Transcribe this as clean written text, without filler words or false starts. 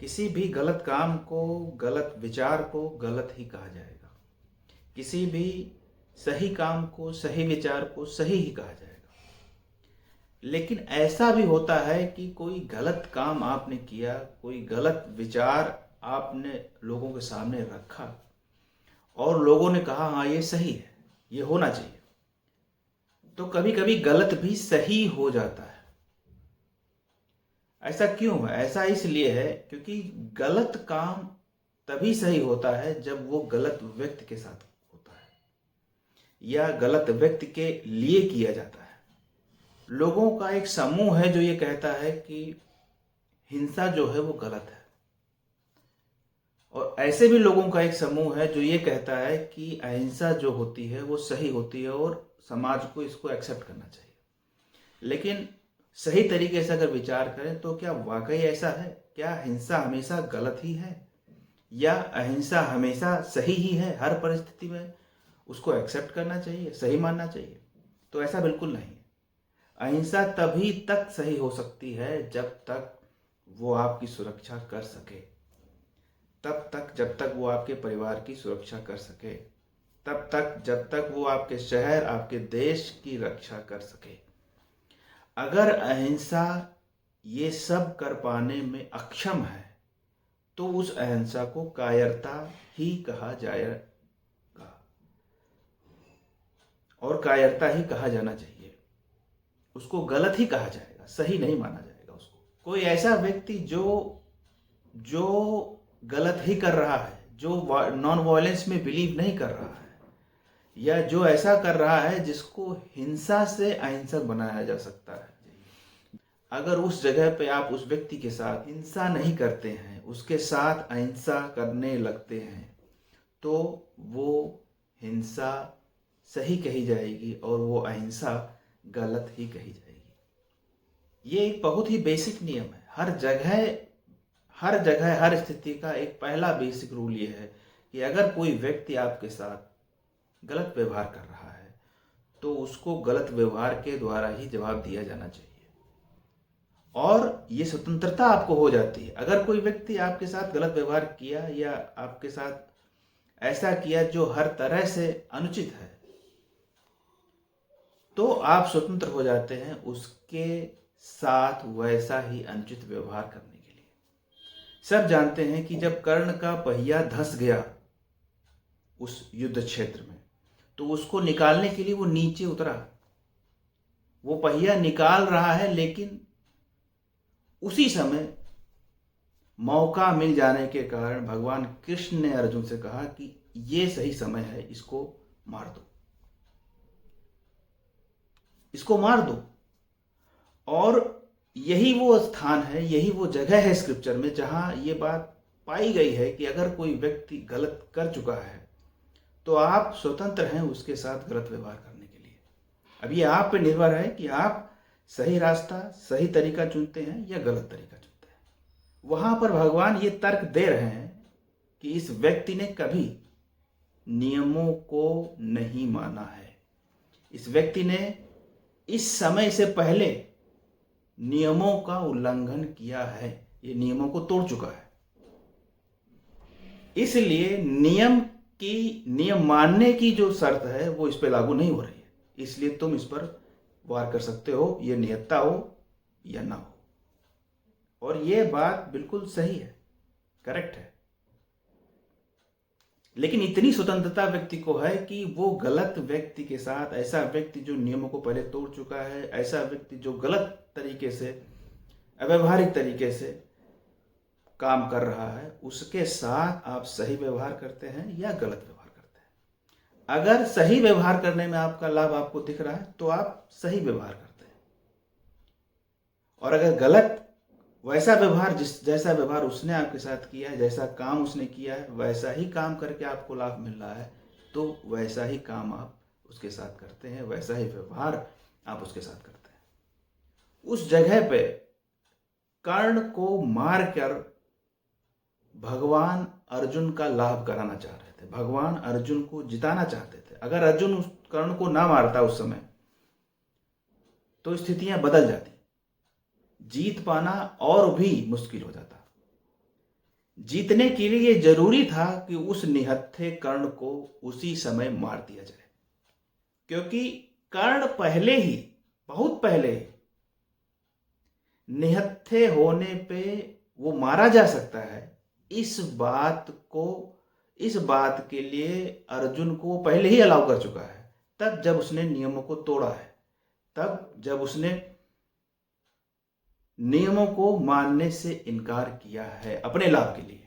किसी भी गलत काम को, गलत विचार को गलत ही कहा जाएगा। किसी भी सही काम को, सही विचार को सही ही कहा जाएगा। लेकिन ऐसा भी होता है कि कोई गलत काम आपने किया, कोई गलत विचार आपने लोगों के सामने रखा और लोगों ने कहा हाँ ये सही है, ये होना चाहिए। तो कभी कभी गलत भी सही हो जाता है। ऐसा क्यों है? ऐसा इसलिए है क्योंकि गलत काम तभी सही होता है जब वो गलत व्यक्ति के साथ होता है या गलत व्यक्ति के लिए किया जाता है। लोगों का एक समूह है जो ये कहता है कि हिंसा जो है वो गलत है, और ऐसे भी लोगों का एक समूह है जो ये कहता है कि अहिंसा जो होती है वो सही होती है और समाज को इसको एक्सेप्ट करना चाहिए। लेकिन सही तरीके से अगर विचार करें तो क्या वाकई ऐसा है? क्या हिंसा हमेशा गलत ही है या अहिंसा हमेशा सही ही है? हर परिस्थिति में उसको एक्सेप्ट करना चाहिए, सही मानना चाहिए? तो ऐसा बिल्कुल नहीं है। अहिंसा तभी तक सही हो सकती है जब तक वो आपकी सुरक्षा कर सके, तब तक जब तक वो आपके परिवार की सुरक्षा कर सके, तब तक जब तक वो आपके शहर, आपके देश की रक्षा कर सके। अगर अहिंसा ये सब कर पाने में अक्षम है तो उस अहिंसा को कायरता ही कहा जाएगा और कायरता ही कहा जाना चाहिए। उसको गलत ही कहा जाएगा, सही नहीं माना जाएगा उसको। कोई ऐसा व्यक्ति जो गलत ही कर रहा है, जो नॉन वायलेंस में बिलीव नहीं कर रहा है, या जो ऐसा कर रहा है जिसको हिंसा से अहिंसक बनाया जा सकता है, अगर उस जगह पे आप उस व्यक्ति के साथ हिंसा नहीं करते हैं, उसके साथ अहिंसा करने लगते हैं, तो वो हिंसा सही कही जाएगी और वो अहिंसा गलत ही कही जाएगी। ये एक बहुत ही बेसिक नियम है। हर जगह हर स्थिति का एक पहला बेसिक रूल ये है कि अगर कोई व्यक्ति आपके साथ गलत व्यवहार कर रहा है तो उसको गलत व्यवहार के द्वारा ही जवाब दिया जाना चाहिए, और ये स्वतंत्रता आपको हो जाती है। अगर कोई व्यक्ति आपके साथ गलत व्यवहार किया या आपके साथ ऐसा किया जो हर तरह से अनुचित है, तो आप स्वतंत्र हो जाते हैं उसके साथ वैसा ही अनुचित व्यवहार करने के लिए। सब जानते हैं कि जब कर्ण का पहिया धंस गया उस युद्ध क्षेत्र में, तो उसको निकालने के लिए वो नीचे उतरा। वो पहिया निकाल रहा है, लेकिन उसी समय मौका मिल जाने के कारण भगवान कृष्ण ने अर्जुन से कहा कि ये सही समय है, इसको मार दो, इसको मार दो। और यही वो स्थान है, यही वो जगह है स्क्रिप्चर में जहां ये बात पाई गई है कि अगर कोई व्यक्ति गलत कर चुका है तो आप स्वतंत्र हैं उसके साथ गलत व्यवहार करने के लिए। अब ये आप पे निर्भर है कि आप सही रास्ता, सही तरीका चुनते हैं या गलत तरीका चुनते हैं। वहां पर भगवान ये तर्क दे रहे हैं कि इस व्यक्ति ने कभी नियमों को नहीं माना है। इस व्यक्ति ने इस समय से पहले नियमों का उल्लंघन किया है, ये नियमों को तोड़ चुका है। इसलिए नियम मानने की जो शर्त है वो इस पे लागू नहीं हो रही है। इसलिए तुम इस पर वार कर सकते हो, ये नियत्ता हो या ना हो। और ये बात बिल्कुल सही है, करेक्ट है। लेकिन इतनी स्वतंत्रता व्यक्ति को है कि वो गलत व्यक्ति के साथ, ऐसा व्यक्ति जो नियमों को पहले तोड़ चुका है, ऐसा व्यक्ति जो गलत तरीके से, अव्यवहारिक तरीके से काम कर रहा है, उसके साथ आप सही व्यवहार करते हैं या गलत व्यवहार करते हैं। अगर सही व्यवहार करने में आपका लाभ आपको दिख रहा है तो आप सही व्यवहार करते हैं, और अगर गलत, वैसा व्यवहार जैसा व्यवहार उसने आपके साथ किया है, जैसा काम उसने किया है, वैसा ही काम करके आपको लाभ मिल रहा है, तो वैसा ही काम आप उसके साथ करते हैं, वैसा ही व्यवहार आप उसके साथ करते हैं। उस जगह पे कर्ण को मार कर भगवान अर्जुन का लाभ कराना चाह रहे थे, भगवान अर्जुन को जिताना चाहते थे। अगर अर्जुन उस कर्ण को ना मारता उस समय तो स्थितियां बदल जाती, जीत पाना और भी मुश्किल हो जाता। जीतने के लिए जरूरी था कि उस निहत्थे कर्ण को उसी समय मार दिया जाए, क्योंकि कर्ण पहले ही, बहुत पहले ही निहत्थे होने पे वो मारा जा सकता है, इस बात के लिए अर्जुन को पहले ही अलाउ कर चुका है। तब जब उसने नियमों को तोड़ा है, तब जब उसने नियमों को मानने से इनकार किया है अपने लाभ के लिए,